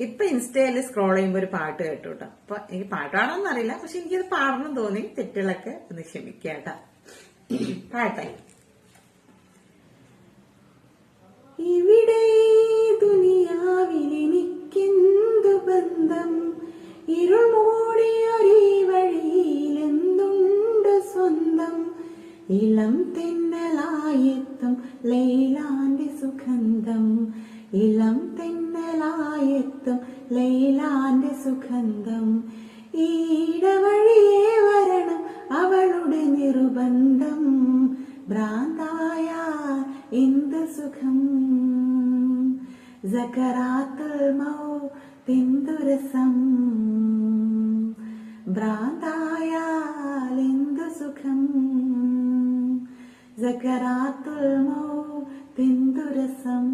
ഇപ്പൊ ഇൻസ്റ്റയിൽ സ്ക്രോൾ ചെയ്യുമ്പോ ഒരു പാട്ട് കേട്ടു കേട്ടോ. അപ്പൊ എനിക്ക് പാട്ടാണോന്ന് അറിയില്ല, പക്ഷെ എനിക്കത് പാടണം തോന്നി. തെറ്റുകളൊക്കെ ഒന്ന് ക്ഷമിക്കാട്ടോ. പാട്ടായി. ഇവിടെ ദുനിയാവിലെനിക്കെന്തു ബന്ധം, ഇരുൾ മൂടിയൊരീ വഴിയിലെന്തുണ്ട് സ്വന്തം. ഇളം തെന്നലായെത്തും ലൈലാന്റെ സുഗന്ധം, ഇളം തെന്നലായെത്തും ലൈലാന്റെ സുഗന്ധം. ഈടവഴിയേ വരണം അവളുടെ നിർബന്ധം, ഭ്രാന്തായ എന്ത് സുഖം. സകറാത്തുൽ മൗത്ത് രസം, ഭ്രാന്തായാൽ എന്ത് സുഖം. സകറാത്തുൽ മൗത്ത് രസം.